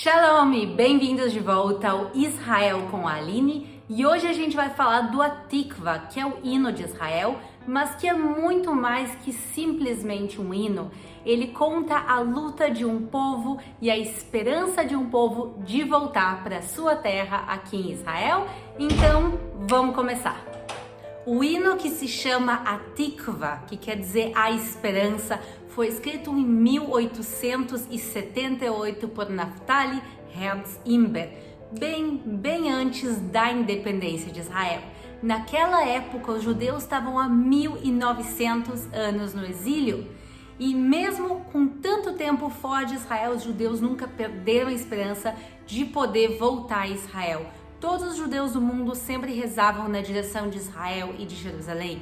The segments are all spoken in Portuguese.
Shalom e bem-vindos de volta ao Israel com a Aline, e hoje a gente vai falar do Hatikva, que é o hino de Israel, mas que é muito mais que simplesmente um hino. Ele conta a luta de um povo e a esperança de um povo de voltar para sua terra aqui em Israel. Então, vamos começar. O hino, que se chama Hatikva, que quer dizer a esperança, foi escrito em 1878 por Naftali Herz Imber, bem antes da independência de Israel. Naquela época, os judeus estavam há 1900 anos no exílio, e mesmo com tanto tempo fora de Israel, os judeus nunca perderam a esperança de poder voltar a Israel. Todos os judeus do mundo sempre rezavam na direção de Israel e de Jerusalém.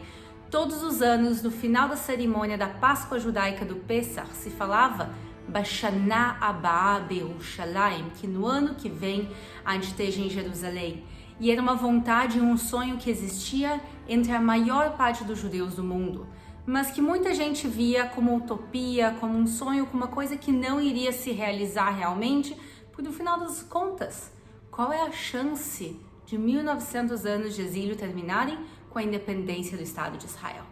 Todos os anos, no final da cerimônia da Páscoa judaica do Pesach, se falava Bashana Abaa Be'Yerushalayim, que no ano que vem a gente esteja em Jerusalém. E era uma vontade e um sonho que existia entre a maior parte dos judeus do mundo, mas que muita gente via como utopia, como um sonho, como uma coisa que não iria se realizar realmente, porque no final das contas, qual é a chance de 1900 anos de exílio terminarem com a independência do Estado de Israel?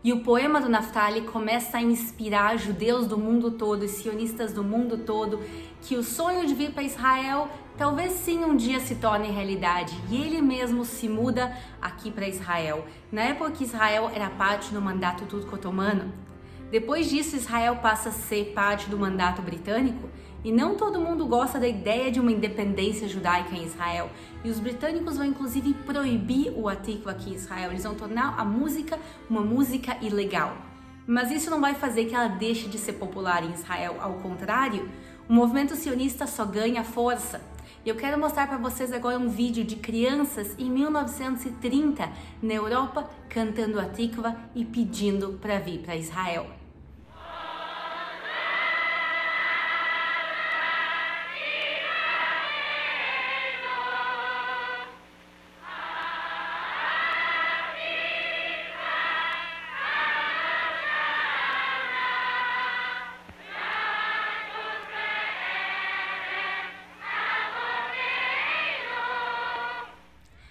E o poema do Naftali começa a inspirar judeus do mundo todo e sionistas do mundo todo que o sonho de vir para Israel talvez sim um dia se torne realidade, e ele mesmo se muda aqui para Israel, na época que Israel era parte do mandato turco-otomano. Depois disso, Israel passa a ser parte do mandato britânico, e não todo mundo gosta da ideia de uma independência judaica em Israel. E os britânicos vão inclusive proibir o Hatikva aqui em Israel. Eles vão tornar a música uma música ilegal. Mas isso não vai fazer que ela deixe de ser popular em Israel. Ao contrário, o movimento sionista só ganha força. E eu quero mostrar para vocês agora um vídeo de crianças em 1930 na Europa cantando Hatikva e pedindo para vir para Israel.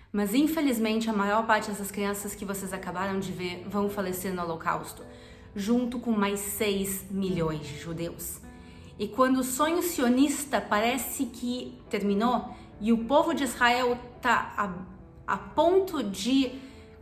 Mas infelizmente a maior parte dessas crianças que vocês acabaram de ver vão falecer no Holocausto, junto com mais 6 milhões de judeus. E quando o sonho sionista parece que terminou e o povo de Israel está a ponto de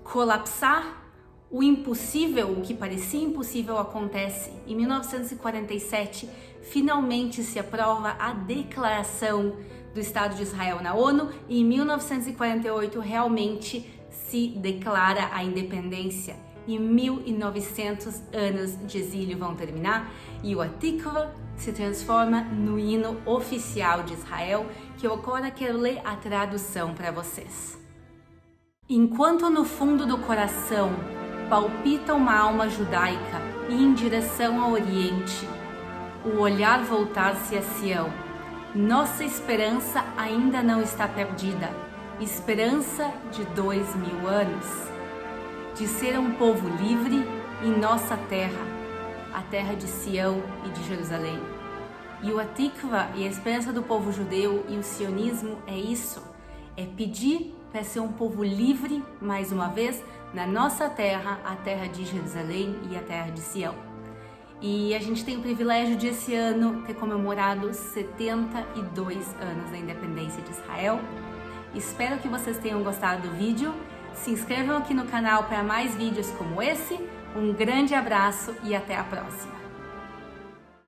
colapsar, o impossível, o que parecia impossível, acontece. Em 1947, finalmente se aprova a declaração do Estado de Israel na ONU, e em 1948 realmente se declara a independência. E 1900 anos de exílio vão terminar e o Hatikva se transforma no hino oficial de Israel, que eu agora quero ler a tradução para vocês. Enquanto no fundo do coração palpita uma alma judaica e em direção ao Oriente, o olhar voltar-se a Sião, nossa esperança ainda não está perdida, esperança de 2000 anos, de ser um povo livre em nossa terra, a terra de Sião e de Jerusalém. E o Hatikva e a esperança do povo judeu e o sionismo é isso, é pedir para ser um povo livre, mais uma vez, na nossa terra, a terra de Jerusalém e a terra de Sião. E a gente tem o privilégio de esse ano ter comemorado 72 anos da independência de Israel. Espero que vocês tenham gostado do vídeo. Se inscrevam aqui no canal para mais vídeos como esse. Um grande abraço e até a próxima!